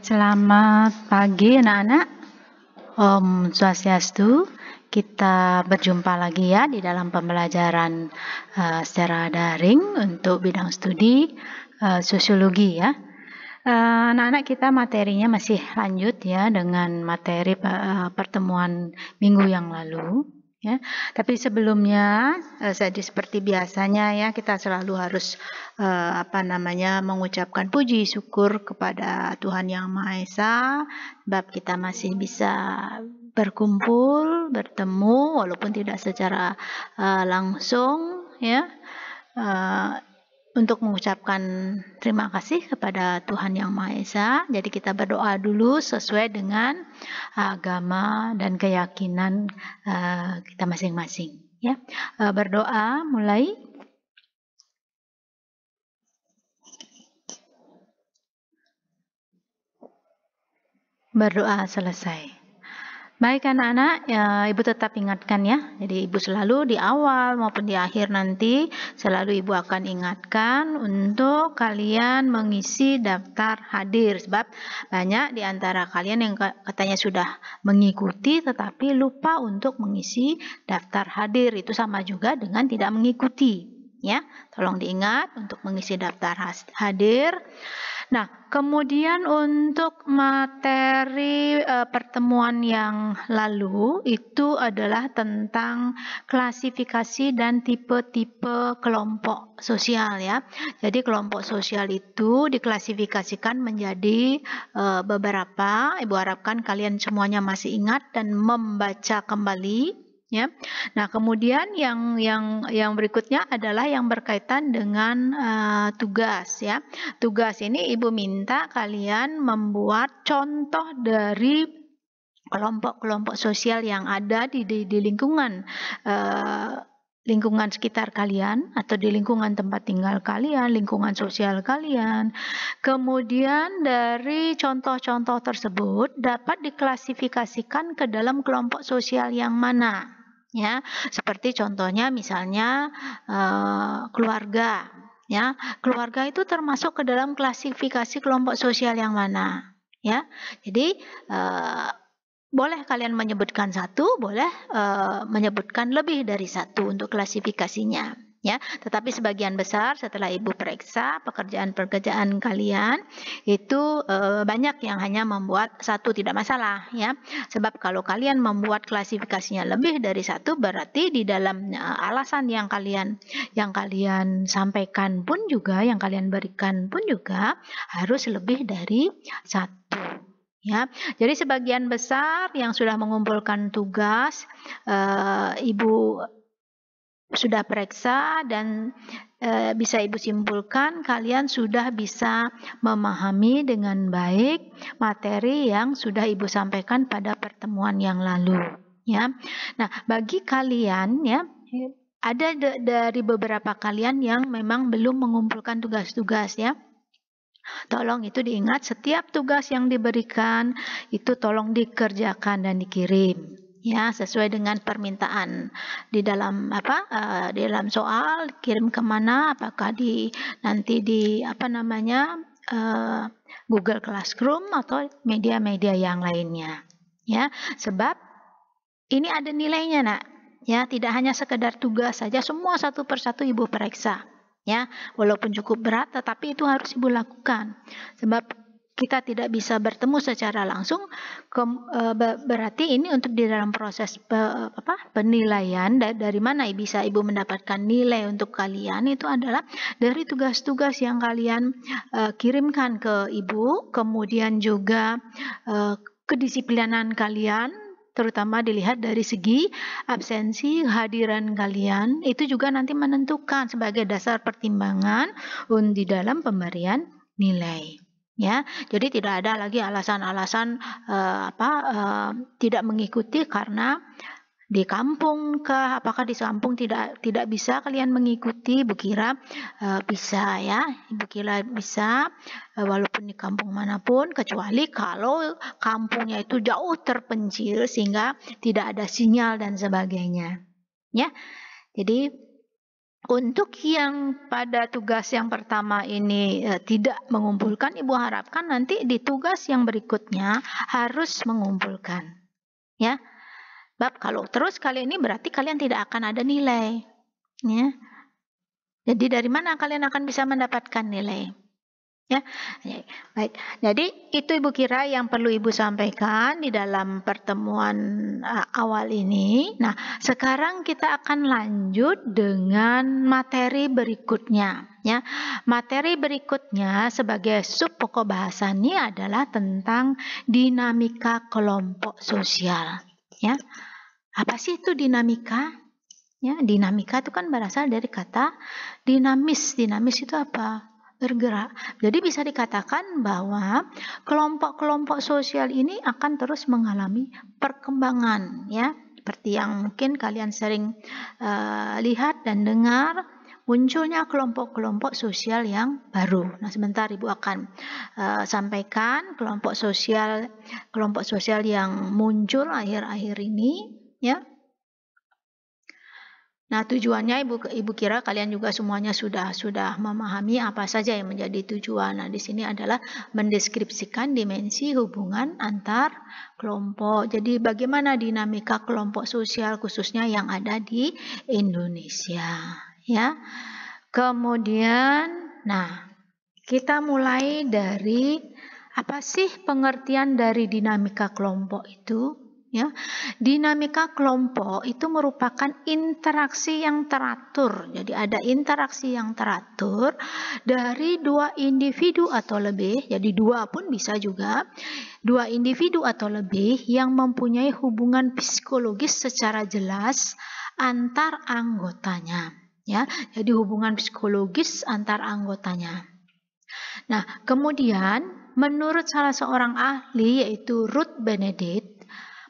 Selamat pagi anak-anak. Om Swastiastu. Kita berjumpa lagi ya di dalam pembelajaran secara daring untuk bidang studi sosiologi ya. Anak-anak kita materinya masih lanjut ya dengan materi pertemuan minggu yang lalu. Ya, tapi sebelumnya seperti biasanya ya kita selalu harus mengucapkan puji syukur kepada Tuhan Yang Maha Esa sebab kita masih bisa berkumpul, bertemu walaupun tidak secara langsung ya. Untuk mengucapkan terima kasih kepada Tuhan Yang Maha Esa. Jadi kita berdoa dulu sesuai dengan agama dan keyakinan kita masing-masing. Ya, berdoa mulai. Berdoa selesai. Baik anak-anak, ya, Ibu tetap ingatkan ya. Jadi Ibu selalu di awal maupun di akhir nanti selalu Ibu akan ingatkan untuk kalian mengisi daftar hadir. Sebab banyak di antara kalian yang katanya sudah mengikuti tetapi lupa untuk mengisi daftar hadir. Itu sama juga dengan tidak mengikuti. Ya, tolong diingat untuk mengisi daftar hadir. Nah, kemudian untuk materi pertemuan yang lalu itu adalah tentang klasifikasi dan tipe-tipe kelompok sosial ya. Jadi kelompok sosial itu diklasifikasikan menjadi beberapa. Ibu harapkan kalian semuanya masih ingat dan membaca kembali. Ya. Nah, kemudian yang berikutnya adalah yang berkaitan dengan tugas ya. Tugas ini Ibu minta kalian membuat contoh dari kelompok-kelompok sosial yang ada di lingkungan lingkungan sekitar kalian atau di lingkungan tempat tinggal kalian, lingkungan sosial kalian. Kemudian dari contoh-contoh tersebut dapat diklasifikasikan ke dalam kelompok sosial yang mana. Ya, seperti contohnya misalnya keluarga. Ya, keluarga itu termasuk ke dalam klasifikasi kelompok sosial yang mana. Ya, jadi boleh kalian menyebutkan satu, boleh menyebutkan lebih dari satu untuk klasifikasinya. Ya, tetapi sebagian besar setelah Ibu periksa pekerjaan-pekerjaan kalian itu banyak yang hanya membuat satu, tidak masalah ya. Sebab kalau kalian membuat klasifikasinya lebih dari satu berarti di dalam alasan yang kalian sampaikan pun juga, yang kalian berikan pun juga harus lebih dari satu. Ya, jadi sebagian besar yang sudah mengumpulkan tugas, Ibu sudah periksa dan bisa Ibu simpulkan kalian sudah bisa memahami dengan baik materi yang sudah Ibu sampaikan pada pertemuan yang lalu. Ya, nah bagi kalian ya ada dari beberapa kalian yang memang belum mengumpulkan tugas-tugas ya. Tolong itu diingat, setiap tugas yang diberikan itu tolong dikerjakan dan dikirim ya sesuai dengan permintaan di dalam di dalam soal kirim kemana, apakah nanti di Google Classroom atau media-media yang lainnya ya, sebab ini ada nilainya nak ya, tidak hanya sekedar tugas saja, semua satu persatu Ibu periksa. Ya, walaupun cukup berat, tetapi itu harus Ibu lakukan. Sebab kita tidak bisa bertemu secara langsung, berarti ini untuk di dalam proses penilaian dari mana bisa Ibu mendapatkan nilai untuk kalian itu adalah dari tugas-tugas yang kalian kirimkan ke Ibu, kemudian juga kedisiplinan kalian, terutama dilihat dari segi absensi, kehadiran kalian, itu juga nanti menentukan sebagai dasar pertimbangan di dalam pemberian nilai. Ya, jadi tidak ada lagi alasan-alasan tidak mengikuti karena di kampung kah, apakah di kampung tidak bisa kalian mengikuti. Ibu kira bisa ya, Ibu kira bisa walaupun di kampung manapun, kecuali kalau kampungnya itu jauh terpencil sehingga tidak ada sinyal dan sebagainya ya. Jadi Untuk yang pada tugas yang pertama ini tidak mengumpulkan, Ibu harapkan nanti di tugas yang berikutnya harus mengumpulkan. Ya, Bab kalau terus kali ini berarti kalian tidak akan ada nilai. Ya. Jadi dari mana kalian akan bisa mendapatkan nilai? Ya, baik. Jadi itu Ibu kira yang perlu Ibu sampaikan di dalam pertemuan awal ini. Nah, sekarang kita akan lanjut dengan materi berikutnya. Ya, materi berikutnya sebagai sub pokok bahasanya adalah tentang dinamika kelompok sosial. Ya, apa sih itu dinamika? Ya, dinamika itu kan berasal dari kata dinamis. Dinamis itu apa? Bergerak. Jadi bisa dikatakan bahwa kelompok-kelompok sosial ini akan terus mengalami perkembangan, ya. Seperti yang mungkin kalian sering lihat dan dengar, munculnya kelompok-kelompok sosial yang baru. Nah, sebentar Ibu akan sampaikan kelompok sosial yang muncul akhir-akhir ini, ya. Nah, tujuannya Ibu kira kalian juga semuanya sudah memahami apa saja yang menjadi tujuan. Nah, di sini adalah mendeskripsikan dimensi hubungan antar kelompok. Jadi bagaimana dinamika kelompok sosial khususnya yang ada di Indonesia, ya. Kemudian, nah, kita mulai dari apa sih pengertian dari dinamika kelompok itu? Ya, dinamika kelompok itu merupakan interaksi yang teratur. Jadi ada interaksi yang teratur dari dua individu atau lebih. Jadi dua pun bisa juga. Dua individu atau lebih yang mempunyai hubungan psikologis secara jelas antar anggotanya. Ya, jadi hubungan psikologis antar anggotanya. Nah, kemudian menurut salah seorang ahli yaitu Ruth Benedict,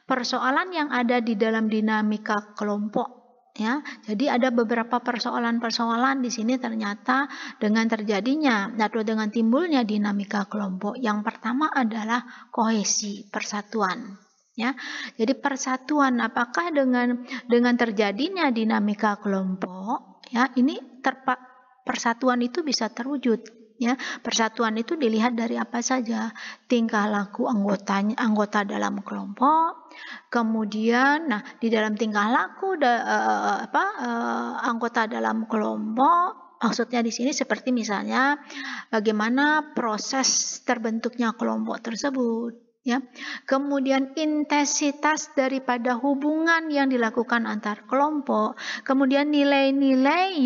persoalan yang ada di dalam dinamika kelompok, ya. Jadi ada beberapa persoalan-persoalan di sini ternyata dengan terjadinya atau dengan timbulnya dinamika kelompok. Yang pertama adalah kohesi, persatuan. Ya. Jadi persatuan apakah dengan terjadinya dinamika kelompok, ya, ini persatuan itu bisa terwujud. Ya, persatuan itu dilihat dari apa saja? Tingkah laku anggota dalam kelompok, kemudian nah di dalam tingkah laku anggota dalam kelompok, maksudnya di sini seperti misalnya bagaimana proses terbentuknya kelompok tersebut, ya. Kemudian intensitas daripada hubungan yang dilakukan antar kelompok, kemudian nilai-nilai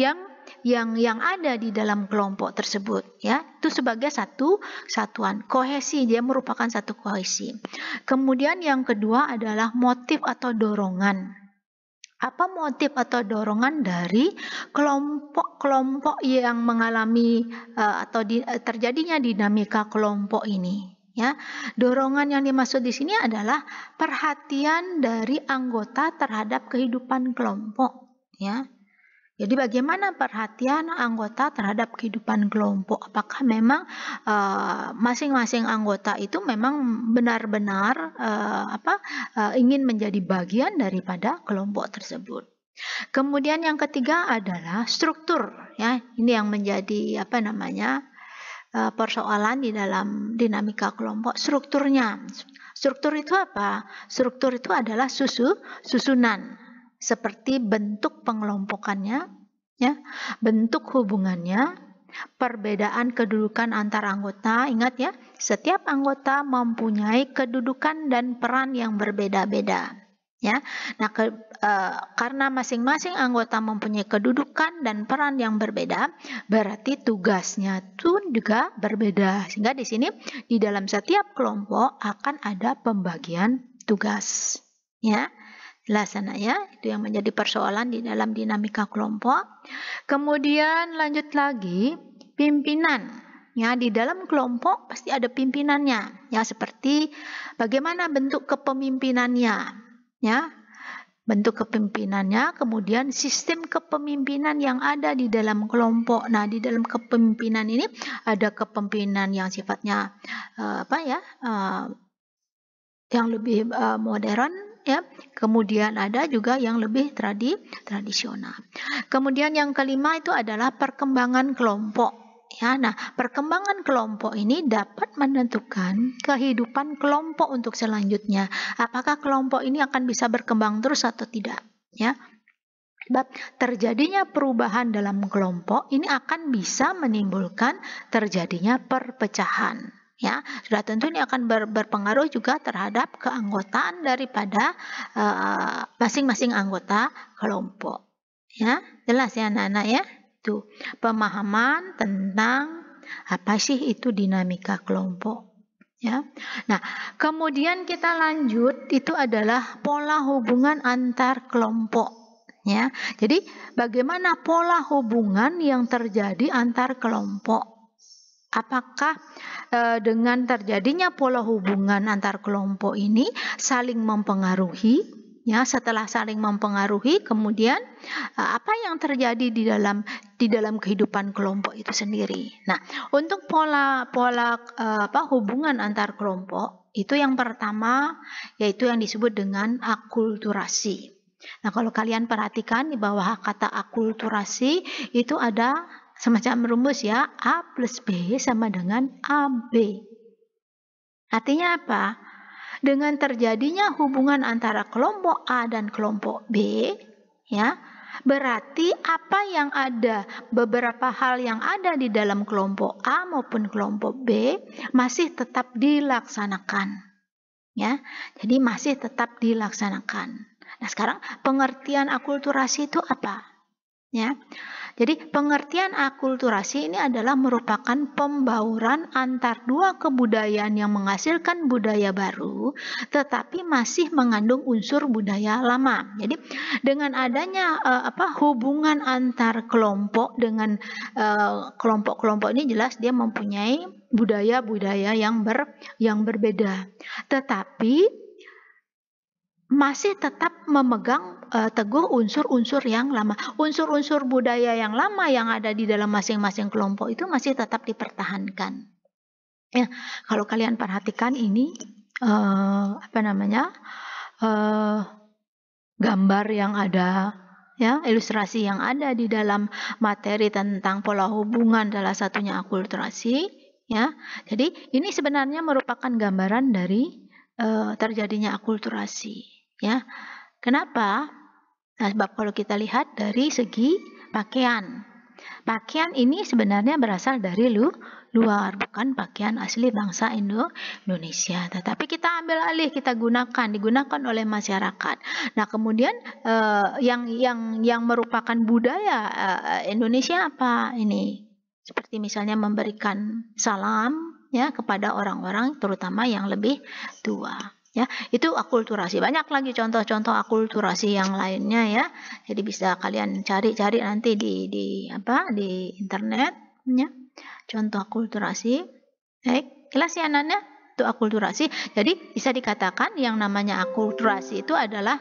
yang ada di dalam kelompok tersebut, ya. Itu sebagai satu satuan kohesi, dia merupakan satu kohesi. Kemudian yang kedua adalah motif atau dorongan. Apa motif atau dorongan dari kelompok-kelompok yang mengalami terjadinya dinamika kelompok ini, ya. Dorongan yang dimaksud di sini adalah perhatian dari anggota terhadap kehidupan kelompok, ya. Jadi bagaimana perhatian anggota terhadap kehidupan kelompok? Apakah memang masing-masing anggota itu memang benar-benar ingin menjadi bagian daripada kelompok tersebut? Kemudian yang ketiga adalah struktur, ya. Ini yang menjadi persoalan di dalam dinamika kelompok. Strukturnya. Struktur itu apa? Struktur itu adalah susunan. Seperti bentuk pengelompokannya, ya, bentuk hubungannya, perbedaan kedudukan antar anggota. Ingat ya, setiap anggota mempunyai kedudukan dan peran yang berbeda-beda, ya. Nah, karena masing-masing anggota mempunyai kedudukan dan peran yang berbeda, berarti tugasnya pun juga berbeda. Sehingga di sini di dalam setiap kelompok akan ada pembagian tugas, ya. Jelas ya, itu yang menjadi persoalan di dalam dinamika kelompok. Kemudian lanjut lagi, pimpinan. Ya, di dalam kelompok pasti ada pimpinannya. Ya, seperti bagaimana bentuk kepemimpinannya. Ya, bentuk kepemimpinannya, kemudian sistem kepemimpinan yang ada di dalam kelompok. Nah, di dalam kepemimpinan ini ada kepemimpinan yang sifatnya yang lebih modern, ya. Kemudian ada juga yang lebih tradisional. Kemudian yang kelima itu adalah perkembangan kelompok. Ya, nah, perkembangan kelompok ini dapat menentukan kehidupan kelompok untuk selanjutnya. Apakah kelompok ini akan bisa berkembang terus atau tidak? Ya, sebab terjadinya perubahan dalam kelompok ini akan bisa menimbulkan terjadinya perpecahan. Ya, sudah tentu ini akan berpengaruh juga terhadap keanggotaan daripada masing-masing anggota kelompok. Ya, jelas ya anak-anak ya. Itu pemahaman tentang apa sih itu dinamika kelompok. Ya. Nah, kemudian kita lanjut itu adalah pola hubungan antar kelompok. Ya. Jadi bagaimana pola hubungan yang terjadi antar kelompok? Apakah dengan terjadinya pola hubungan antar kelompok ini saling mempengaruhi? Ya, setelah saling mempengaruhi, kemudian apa yang terjadi di dalam kehidupan kelompok itu sendiri. Nah, untuk pola hubungan antar kelompok itu yang pertama yaitu yang disebut dengan akulturasi. Nah, kalau kalian perhatikan di bawah kata akulturasi itu ada semacam rumus ya, A plus B sama dengan AB. Artinya apa? Dengan terjadinya hubungan antara kelompok A dan kelompok B, ya, berarti apa yang ada, beberapa hal yang ada di dalam kelompok A maupun kelompok B masih tetap dilaksanakan. Ya, jadi masih tetap dilaksanakan. Nah, sekarang pengertian akulturasi itu apa? Ya, jadi pengertian akulturasi ini adalah merupakan pembauran antar dua kebudayaan yang menghasilkan budaya baru, tetapi masih mengandung unsur budaya lama. Jadi dengan adanya hubungan antar kelompok dengan kelompok-kelompok ini jelas dia mempunyai budaya-budaya yang berbeda, tetapi masih tetap memegang teguh unsur-unsur yang lama. Unsur-unsur budaya yang lama yang ada di dalam masing-masing kelompok itu masih tetap dipertahankan. Ya, kalau kalian perhatikan ini gambar yang ada, ya, ilustrasi yang ada di dalam materi tentang pola hubungan, salah satunya akulturasi, ya. Jadi ini sebenarnya merupakan gambaran dari terjadinya akulturasi. Ya, kenapa? Nah, sebab kalau kita lihat dari segi pakaian ini sebenarnya berasal dari luar, bukan pakaian asli bangsa Indonesia. Tetapi kita ambil alih, digunakan oleh masyarakat. Nah, kemudian yang merupakan budaya Indonesia apa ini? Seperti misalnya memberikan salam ya kepada orang-orang terutama yang lebih tua. Ya, itu akulturasi. Banyak lagi contoh-contoh akulturasi yang lainnya ya. Jadi bisa kalian cari-cari nanti di internet ya. Contoh akulturasi. Baik, jelas ya anak-anak? Itu akulturasi. Jadi bisa dikatakan yang namanya akulturasi itu adalah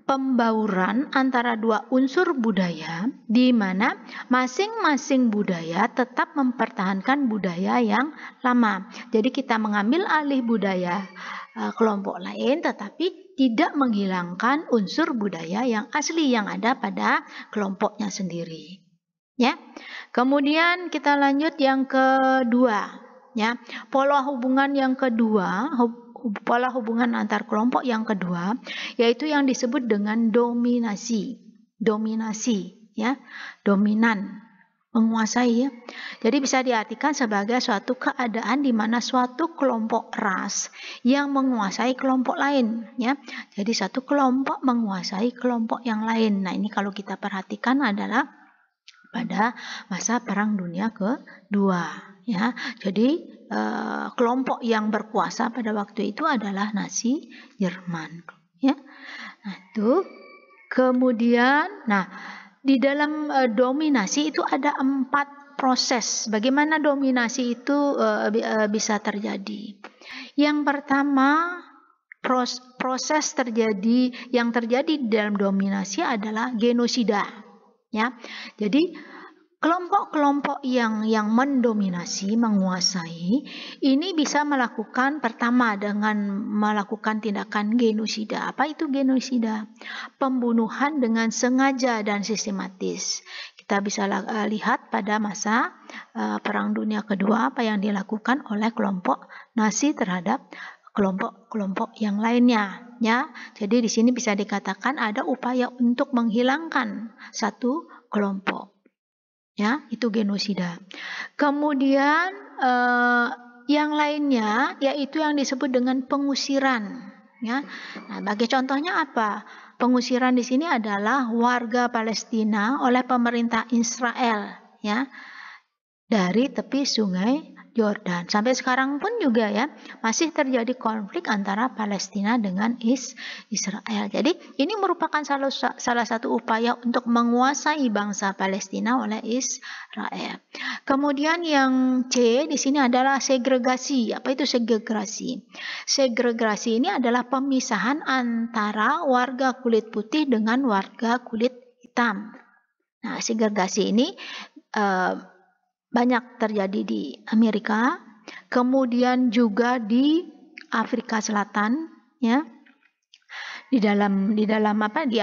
pembauran antara dua unsur budaya di mana masing-masing budaya tetap mempertahankan budaya yang lama. Jadi kita mengambil alih budaya kelompok lain tetapi tidak menghilangkan unsur budaya yang asli yang ada pada kelompoknya sendiri. Ya. Kemudian kita lanjut yang kedua, ya. Pola hubungan yang kedua, pola hubungan antar kelompok yang kedua yaitu yang disebut dengan dominasi, ya, dominan, menguasai ya. Jadi bisa diartikan sebagai suatu keadaan di mana suatu kelompok ras yang menguasai kelompok lain ya. Jadi satu kelompok menguasai kelompok yang lain. Nah, ini kalau kita perhatikan adalah pada masa Perang Dunia Kedua ya. Jadi kelompok yang berkuasa pada waktu itu adalah Nazi Jerman ya. Nah, itu kemudian di dalam dominasi itu ada 4 proses. Bagaimana dominasi itu bisa terjadi? Yang pertama, proses yang terjadi di dalam dominasi adalah genosida. Ya, jadi kelompok-kelompok yang mendominasi, menguasai, ini bisa melakukan pertama dengan melakukan tindakan genosida. Apa itu genosida? Pembunuhan dengan sengaja dan sistematis. Kita bisa lihat pada masa Perang Dunia Kedua apa yang dilakukan oleh kelompok Nazi terhadap kelompok-kelompok yang lainnya, ya. Jadi di sini bisa dikatakan ada upaya untuk menghilangkan satu kelompok. Ya, itu genosida. Kemudian yang lainnya yaitu yang disebut dengan pengusiran. Ya, nah, bagi contohnya apa? Pengusiran di sini adalah warga Palestina oleh pemerintah Israel, ya, dari tepi sungai Yordan. Sampai sekarang pun juga ya masih terjadi konflik antara Palestina dengan Israel. Jadi ini merupakan salah satu upaya untuk menguasai bangsa Palestina oleh Israel. Kemudian yang C di sini adalah segregasi. Apa itu segregasi? Segregasi ini adalah pemisahan antara warga kulit putih dengan warga kulit hitam. Nah, segregasi ini banyak terjadi di Amerika, kemudian juga di Afrika Selatan, ya. Di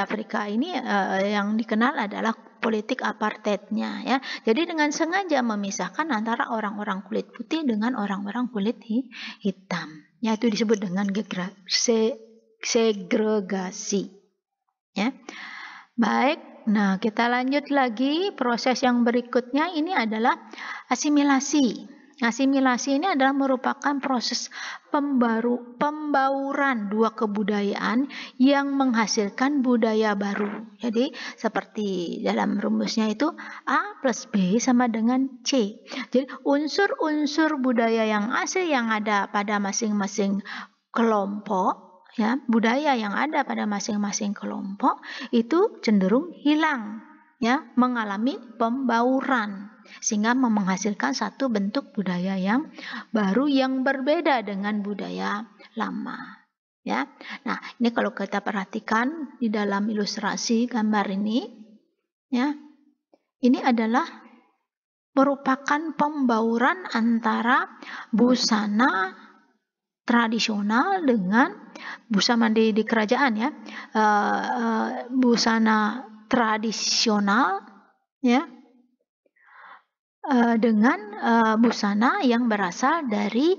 Afrika ini yang dikenal adalah politik apartheidnya, ya. Jadi dengan sengaja memisahkan antara orang-orang kulit putih dengan orang-orang kulit hitam. Ya, itu disebut dengan segregasi. Ya. Baik. Nah, kita lanjut lagi. Proses yang berikutnya ini adalah asimilasi. Asimilasi ini adalah merupakan proses pembauran dua kebudayaan yang menghasilkan budaya baru. Jadi seperti dalam rumusnya itu A plus B sama dengan C. Jadi unsur-unsur budaya yang asli yang ada pada masing-masing kelompok, ya, budaya yang ada pada masing-masing kelompok itu cenderung hilang, ya, mengalami pembauran sehingga menghasilkan satu bentuk budaya yang baru yang berbeda dengan budaya lama, ya. Nah, ini kalau kita perhatikan di dalam ilustrasi gambar ini, ya, ini adalah merupakan pembauran antara busana tradisional dengan busana di kerajaan, ya, busana tradisional, ya, dengan busana yang berasal dari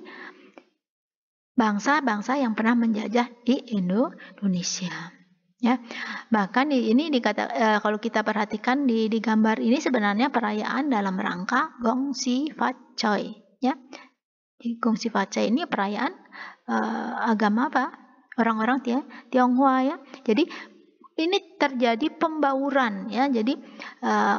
bangsa-bangsa yang pernah menjajah di Indonesia, ya. Bahkan ini kalau kita perhatikan di gambar ini sebenarnya perayaan dalam rangka Gong Xi Fa Cai, ya. Gong Xi Fa Cai ini perayaan agama apa? Orang-orang Tionghoa, ya. Jadi ini terjadi pembauran, ya. Jadi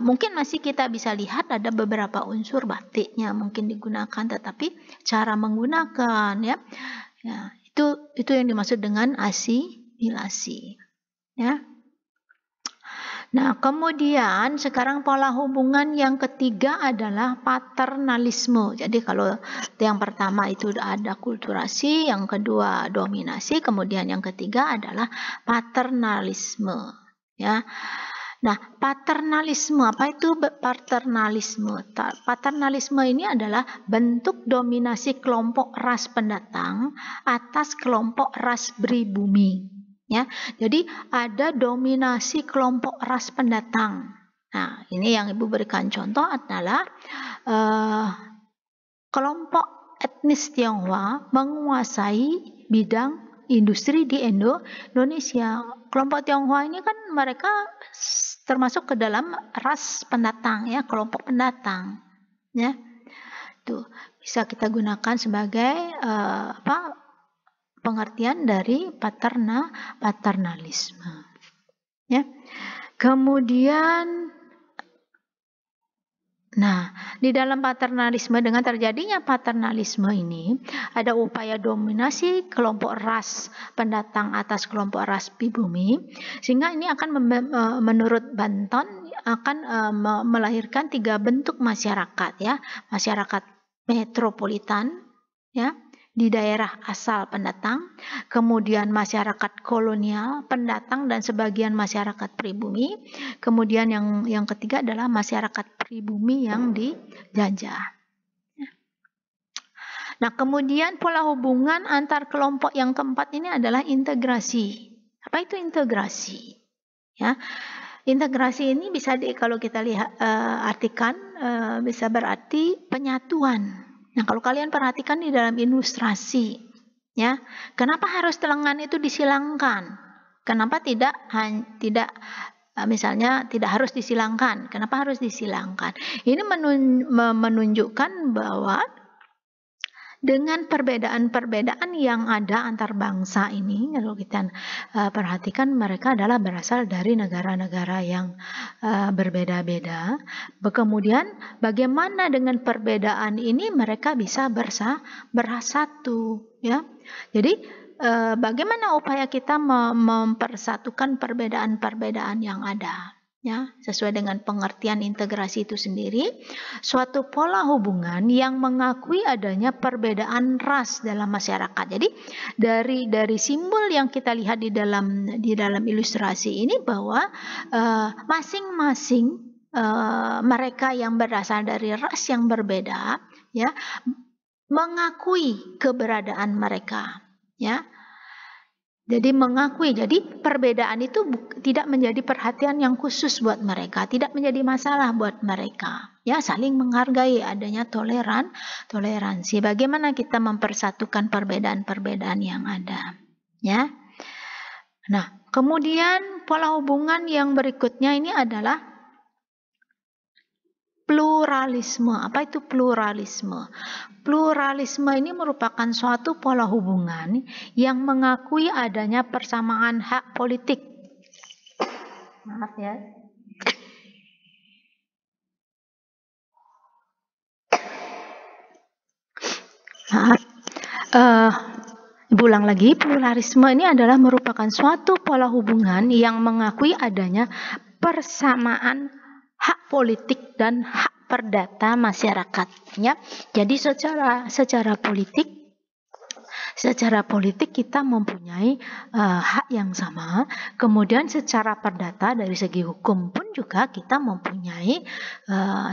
mungkin masih kita bisa lihat ada beberapa unsur batiknya mungkin digunakan, tetapi cara menggunakan, ya, itu yang dimaksud dengan asimilasi, ya. Nah, kemudian sekarang pola hubungan yang ketiga adalah paternalisme. Jadi kalau yang pertama itu ada kulturasi, yang kedua dominasi, kemudian yang ketiga adalah paternalisme, ya. Nah, paternalisme, apa itu paternalisme? Paternalisme ini adalah bentuk dominasi kelompok ras pendatang atas kelompok ras pribumi. Ya, jadi ada dominasi kelompok ras pendatang. Nah, ini yang Ibu berikan contoh adalah kelompok etnis Tionghoa menguasai bidang industri di Indonesia. Kelompok Tionghoa ini kan mereka termasuk ke dalam ras pendatang, ya, kelompok pendatang, ya. Itu bisa kita gunakan sebagai pengertian dari paternalisme, ya. Kemudian, nah, di dalam paternalisme, dengan terjadinya paternalisme ini ada upaya dominasi kelompok ras pendatang atas kelompok ras pribumi, sehingga ini akan menurut Banton akan melahirkan 3 bentuk masyarakat, ya. Masyarakat metropolitan, ya, di daerah asal pendatang, kemudian masyarakat kolonial, pendatang dan sebagian masyarakat pribumi, kemudian yang ketiga adalah masyarakat pribumi yang dijajah. Nah, kemudian pola hubungan antar kelompok yang keempat ini adalah integrasi. Apa itu integrasi? Ya, integrasi ini bisa kalau kita lihat artikan bisa berarti penyatuan. Nah, kalau kalian perhatikan di dalam ilustrasi, ya, kenapa harus lengan itu disilangkan? Kenapa tidak misalnya tidak harus disilangkan? Kenapa harus disilangkan? Ini menunjukkan bahwa dengan perbedaan-perbedaan yang ada antar bangsa ini, kalau kita perhatikan mereka adalah berasal dari negara-negara yang berbeda-beda. Kemudian bagaimana dengan perbedaan ini mereka bisa bersatu, ya. Jadi bagaimana upaya kita mempersatukan perbedaan-perbedaan yang ada? Ya, sesuai dengan pengertian integrasi itu sendiri, suatu pola hubungan yang mengakui adanya perbedaan ras dalam masyarakat. Jadi dari simbol yang kita lihat di dalam ilustrasi ini bahwa masing-masing mereka yang berasal dari ras yang berbeda, ya, mengakui keberadaan mereka, ya. Jadi mengakui, jadi perbedaan itu tidak menjadi perhatian yang khusus buat mereka, tidak menjadi masalah buat mereka. Ya, saling menghargai, adanya toleransi. Bagaimana kita mempersatukan perbedaan-perbedaan yang ada, ya. Nah, kemudian pola hubungan yang berikutnya ini adalah pluralisme. Apa itu pluralisme? Pluralisme ini merupakan suatu pola hubungan yang mengakui adanya persamaan hak politik. Maaf ya. Maaf. Ulang lagi, pluralisme ini adalah merupakan suatu pola hubungan yang mengakui adanya persamaan hak politik dan hak perdata masyarakatnya. Jadi secara politik kita mempunyai hak yang sama. Kemudian secara perdata dari segi hukum pun juga kita mempunyai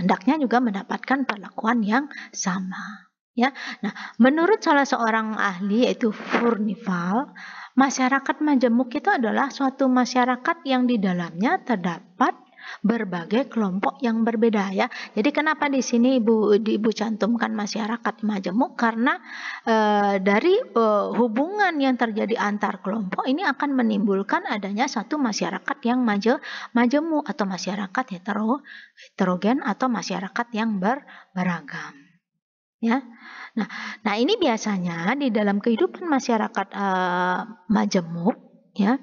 hendaknya juga mendapatkan perlakuan yang sama. Ya, nah menurut salah seorang ahli yaitu Furnival, masyarakat majemuk itu adalah suatu masyarakat yang di dalamnya terdapat berbagai kelompok yang berbeda, ya. Jadi kenapa di sini ibu cantumkan masyarakat majemuk, karena dari hubungan yang terjadi antar kelompok ini akan menimbulkan adanya satu masyarakat yang majemuk atau masyarakat heterogen atau masyarakat yang beragam. Ya, nah ini biasanya di dalam kehidupan masyarakat majemuk, ya,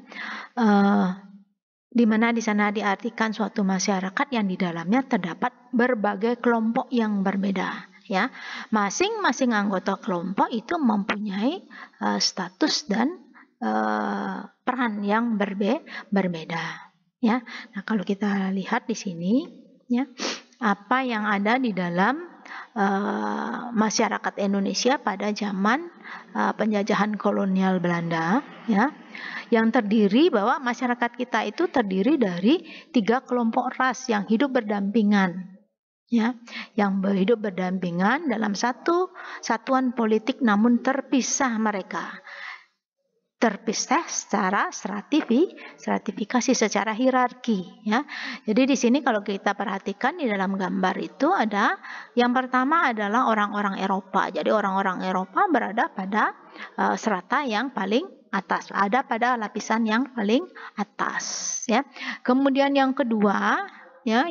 di mana di sana diartikan suatu masyarakat yang di dalamnya terdapat berbagai kelompok yang berbeda, ya. Masing-masing anggota kelompok itu mempunyai status dan peran yang berbeda, ya. Nah, kalau kita lihat di sini, ya, apa yang ada di dalam masyarakat Indonesia pada zaman penjajahan kolonial Belanda, ya, yang terdiri bahwa masyarakat kita itu terdiri dari 3 kelompok ras yang hidup berdampingan, ya, yang hidup berdampingan dalam satu satuan politik namun terpisah mereka. Terpisah secara stratifikasi, secara hierarki, ya. Jadi di sini kalau kita perhatikan di dalam gambar itu ada yang pertama adalah orang-orang Eropa. Jadi orang-orang Eropa berada pada strata yang paling atas, ada pada lapisan yang paling atas, ya. Kemudian yang kedua, ya,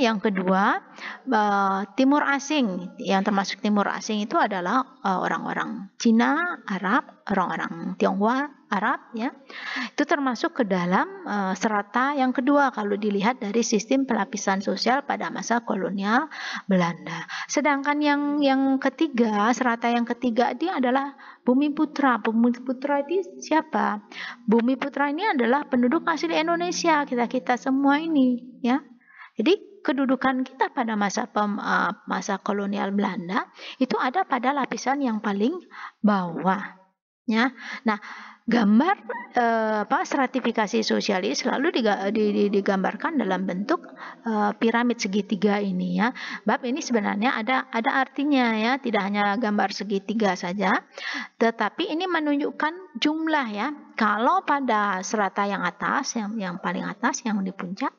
timur asing, yang termasuk timur asing itu adalah orang-orang Cina, Arab, orang-orang Tionghoa, Arab, ya. Itu termasuk ke dalam strata yang kedua kalau dilihat dari sistem pelapisan sosial pada masa kolonial Belanda. Sedangkan yang ketiga, strata yang ketiga ini adalah Bumi Putra. Bumi Putra ini siapa? Bumi Putra ini adalah penduduk asli Indonesia, kita semua ini, ya. Jadi kedudukan kita pada masa kolonial Belanda itu ada pada lapisan yang paling bawah. Ya, nah gambar stratifikasi sosialis selalu digambarkan dalam bentuk piramid segitiga ini ya. Bab ini sebenarnya ada artinya ya, tidak hanya gambar segitiga saja, tetapi ini menunjukkan jumlah ya. Kalau pada strata yang atas, yang paling atas, yang di puncak,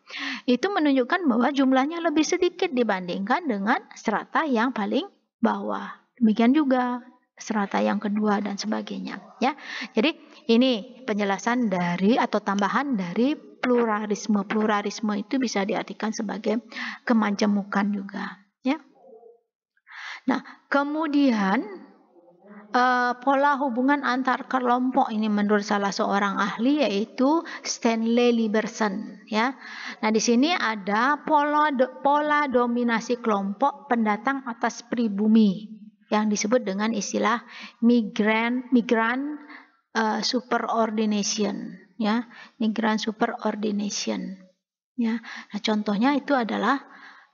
itu menunjukkan bahwa jumlahnya lebih sedikit dibandingkan dengan strata yang paling bawah. Demikian juga strata yang kedua dan sebagainya ya. Jadi ini penjelasan dari atau tambahan dari pluralisme. Pluralisme itu bisa diartikan sebagai kemajemukan juga ya. Nah, kemudian pola hubungan antar kelompok ini menurut salah seorang ahli yaitu Stanley Liberson ya. Nah, di sini ada pola dominasi kelompok pendatang atas pribumi yang disebut dengan istilah migran superordination ya, migran superordination ya. Nah, contohnya itu adalah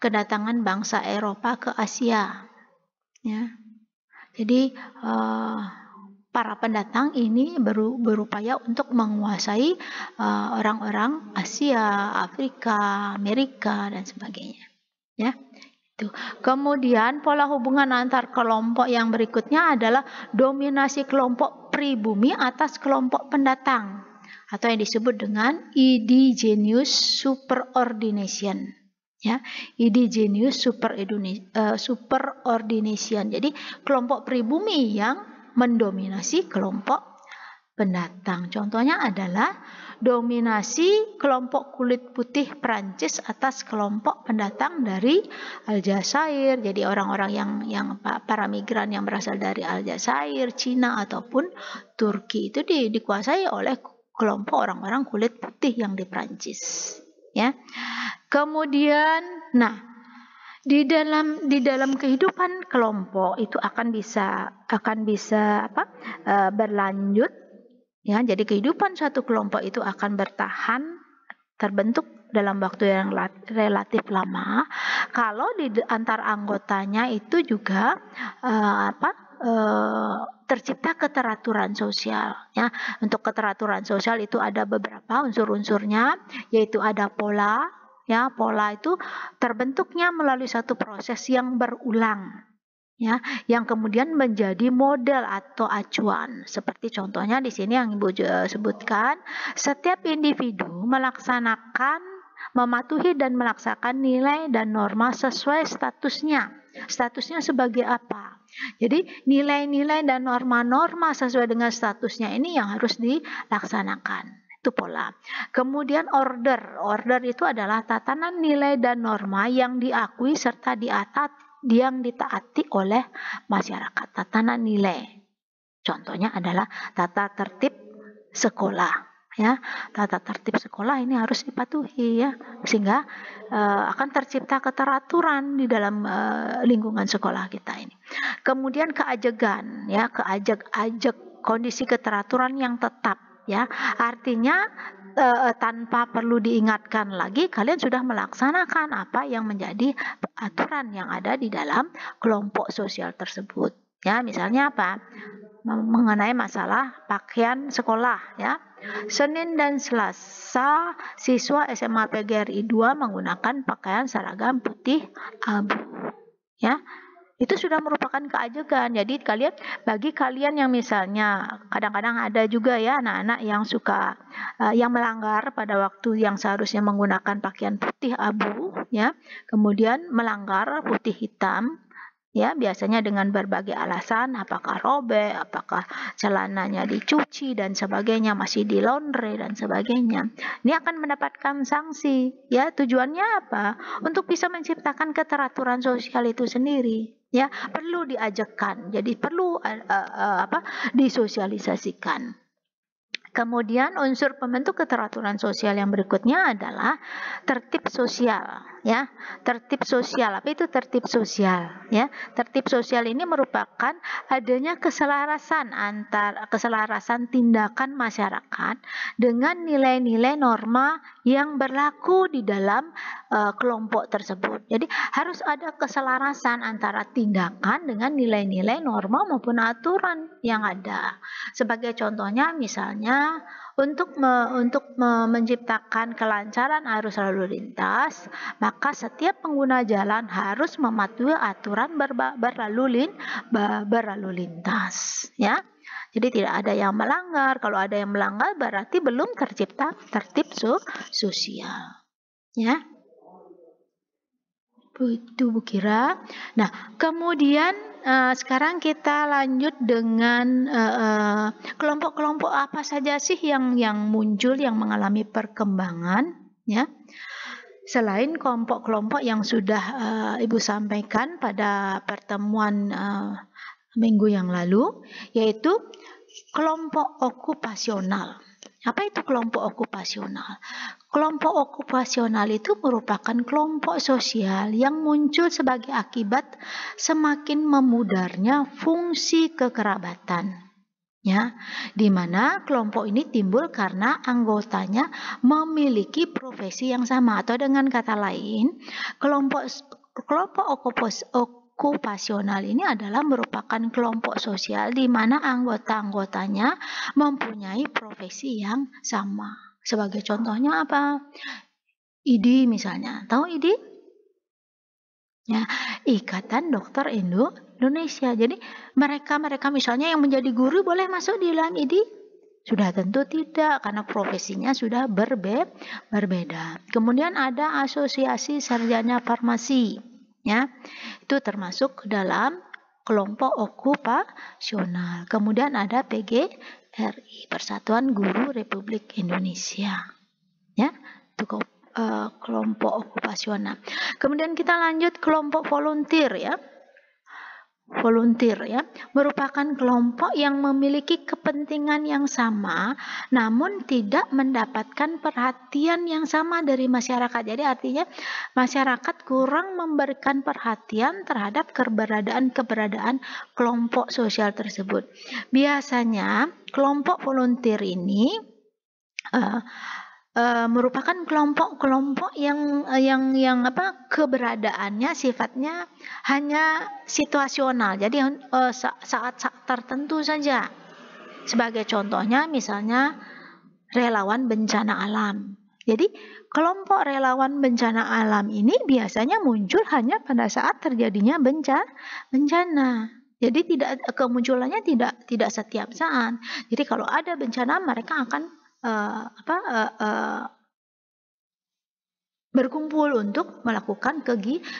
kedatangan bangsa Eropa ke Asia ya. Jadi para pendatang ini berupaya untuk menguasai orang-orang Asia, Afrika, Amerika dan sebagainya ya. Kemudian pola hubungan antar kelompok yang berikutnya adalah dominasi kelompok pribumi atas kelompok pendatang atau yang disebut dengan indigenous superordination ya. Indigenous superordination. Jadi kelompok pribumi yang mendominasi kelompok pendatang. Contohnya adalah dominasi kelompok kulit putih Prancis atas kelompok pendatang dari Aljazair. Jadi orang-orang yang para migran yang berasal dari Aljazair, Cina ataupun Turki itu dikuasai oleh kelompok orang-orang kulit putih yang di Prancis. Ya. Kemudian, di dalam kehidupan kelompok itu akan bisa berlanjut ya. Jadi kehidupan suatu kelompok itu akan bertahan terbentuk dalam waktu yang relatif lama kalau di antar anggotanya itu juga tercipta keteraturan sosial ya. Untuk keteraturan sosial itu ada beberapa unsur-unsurnya, yaitu ada pola ya. Pola itu terbentuknya melalui satu proses yang berulang ya, yang kemudian menjadi model atau acuan. Seperti contohnya di sini yang Ibu sebutkan, setiap individu mematuhi dan melaksanakan nilai dan norma sesuai statusnya. Statusnya sebagai apa? Jadi nilai-nilai dan norma-norma sesuai dengan statusnya ini yang harus dilaksanakan. Itu pola. Kemudian order. Order itu adalah tatanan nilai dan norma yang diakui serta yang ditaati oleh masyarakat. Tatanan nilai. Contohnya adalah tata tertib sekolah ya. Tata tertib sekolah ini harus dipatuhi ya, sehingga akan tercipta keteraturan di dalam lingkungan sekolah kita ini. Kemudian keajegan ya, keajek kondisi keteraturan yang tetap ya. Artinya tanpa perlu diingatkan lagi, kalian sudah melaksanakan apa yang menjadi aturan yang ada di dalam kelompok sosial tersebut ya. Misalnya apa? Mengenai masalah pakaian sekolah ya. Senin dan Selasa siswa SMA PGRI 2 menggunakan pakaian seragam putih abu ya. Itu sudah merupakan keajegan. Jadi bagi kalian yang misalnya kadang-kadang ada juga ya anak-anak yang suka yang melanggar pada waktu yang seharusnya menggunakan pakaian putih abu ya, kemudian melanggar putih hitam ya, biasanya dengan berbagai alasan, apakah robek, apakah celananya dicuci dan sebagainya, masih di laundry dan sebagainya. Ini akan mendapatkan sanksi ya. Tujuannya apa? Untuk bisa menciptakan keteraturan sosial itu sendiri ya. Perlu diajakkan. Jadi perlu disosialisasikan. Kemudian unsur pembentuk keteraturan sosial yang berikutnya adalah tertib sosial, ya. Tertib sosial. Apa itu tertib sosial, ya? Tertib sosial ini merupakan adanya keselarasan tindakan masyarakat dengan nilai-nilai norma yang berlaku di dalam kelompok tersebut. Jadi harus ada keselarasan antara tindakan dengan nilai-nilai norma maupun aturan yang ada. Sebagai contohnya misalnya untuk menciptakan kelancaran arus lalu lintas, maka setiap pengguna jalan harus mematuhi aturan berlalu lintas, ya. Jadi tidak ada yang melanggar. Kalau ada yang melanggar berarti belum tercipta tertib sosial, ya. Itu Bu Kira. Nah, kemudian sekarang kita lanjut dengan kelompok-kelompok apa saja sih yang muncul, yang mengalami perkembangan, ya. Selain kelompok-kelompok yang sudah Ibu sampaikan pada pertemuan minggu yang lalu, yaitu kelompok okupasional. Apa itu kelompok okupasional? Kelompok okupasional itu merupakan kelompok sosial yang muncul sebagai akibat semakin memudarnya fungsi kekerabatan, ya, di mana kelompok ini timbul karena anggotanya memiliki profesi yang sama, atau dengan kata lain, kelompok okupasional ini adalah merupakan kelompok sosial di mana anggota-anggotanya mempunyai profesi yang sama. Sebagai contohnya apa? IDI misalnya. Tahu IDI? Ya, Ikatan Dokter Indonesia. Jadi mereka misalnya yang menjadi guru boleh masuk di dalam IDI? Sudah tentu tidak, karena profesinya sudah berbeda. Kemudian ada Asosiasi Sarjana Farmasi, ya, itu termasuk dalam kelompok okupasional. Kemudian ada PGRI, Persatuan Guru Republik Indonesia, ya, itu kelompok okupasional. Kemudian kita lanjut kelompok volunteer, ya. Volunteer, ya, merupakan kelompok yang memiliki kepentingan yang sama namun tidak mendapatkan perhatian yang sama dari masyarakat. Jadi artinya masyarakat kurang memberikan perhatian terhadap keberadaan kelompok sosial tersebut. Biasanya kelompok volunteer ini merupakan kelompok-kelompok yang keberadaannya sifatnya hanya situasional. Jadi saat-saat tertentu saja. Sebagai contohnya misalnya relawan bencana alam. Jadi kelompok relawan bencana alam ini biasanya muncul hanya pada saat terjadinya bencana. Jadi kemunculannya tidak setiap saat. Jadi kalau ada bencana mereka akan berkumpul untuk melakukan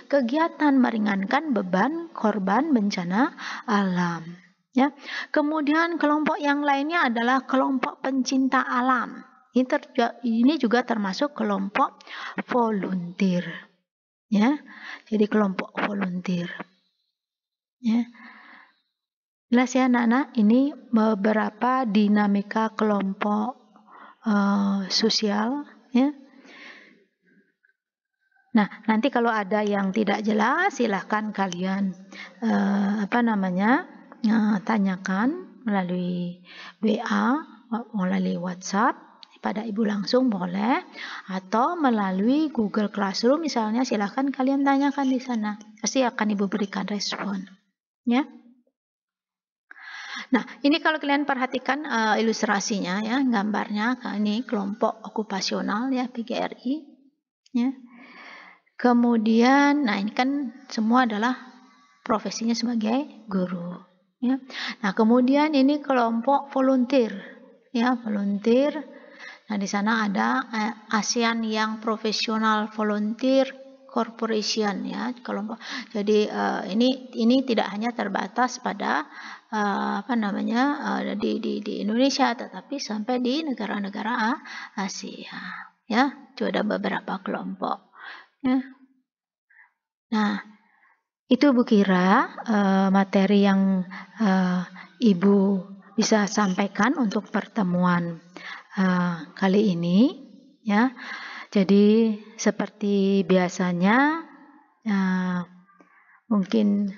kegiatan meringankan beban korban bencana alam, ya. Kemudian kelompok yang lainnya adalah kelompok pencinta alam. Ini juga termasuk kelompok volunteer, ya. Jadi kelompok volunteer, ya. Jelas ya anak-anak, ini beberapa dinamika kelompok sosial, ya. Nah, nanti kalau ada yang tidak jelas silahkan kalian tanyakan melalui WA, melalui WhatsApp pada Ibu langsung boleh, atau melalui Google Classroom misalnya, silahkan kalian tanyakan di sana. Pasti akan Ibu berikan respon, ya. Nah, ini kalau kalian perhatikan ilustrasinya, ya, gambarnya, ini kelompok okupasional, ya, PGRI, ya. Kemudian, nah ini kan semua adalah profesinya sebagai guru, ya. Nah, kemudian ini kelompok volunteer, ya, volunteer. Nah, di sana ada ASEAN Young Professional Volunteer Corporation, ya, kelompok. Jadi ini tidak hanya terbatas pada di Indonesia, tetapi sampai di negara-negara Asia, ya. Itu ada beberapa kelompok, ya. Nah, itu Bu Kira materi yang Ibu bisa sampaikan untuk pertemuan kali ini ya. Jadi seperti biasanya mungkin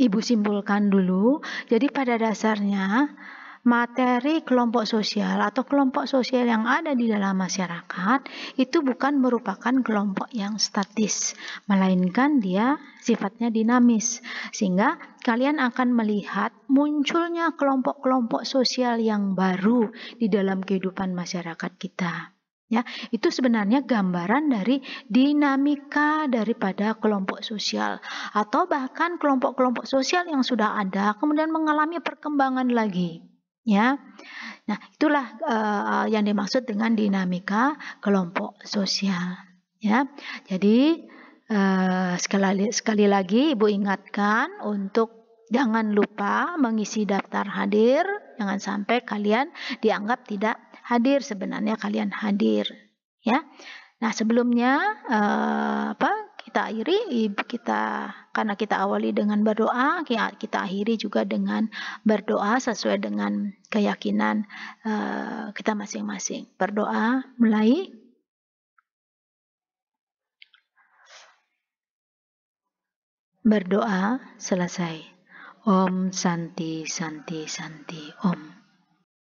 Ibu simpulkan dulu. Jadi pada dasarnya materi kelompok sosial atau kelompok sosial yang ada di dalam masyarakat itu bukan merupakan kelompok yang statis, melainkan dia sifatnya dinamis. Sehingga kalian akan melihat munculnya kelompok-kelompok sosial yang baru di dalam kehidupan masyarakat kita. Ya, itu sebenarnya gambaran dari dinamika daripada kelompok sosial atau bahkan kelompok-kelompok sosial yang sudah ada kemudian mengalami perkembangan lagi. Ya, nah itulah yang dimaksud dengan dinamika kelompok sosial. Ya, jadi sekali lagi Ibu ingatkan untuk jangan lupa mengisi daftar hadir. Jangan sampai kalian dianggap tidak hadir, sebenarnya kalian hadir. Ya, nah sebelumnya kita akhiri karena kita awali dengan berdoa, kita akhiri juga dengan berdoa sesuai dengan keyakinan kita masing-masing. Berdoa mulai. Berdoa selesai. Om Santi Santi Santi Om.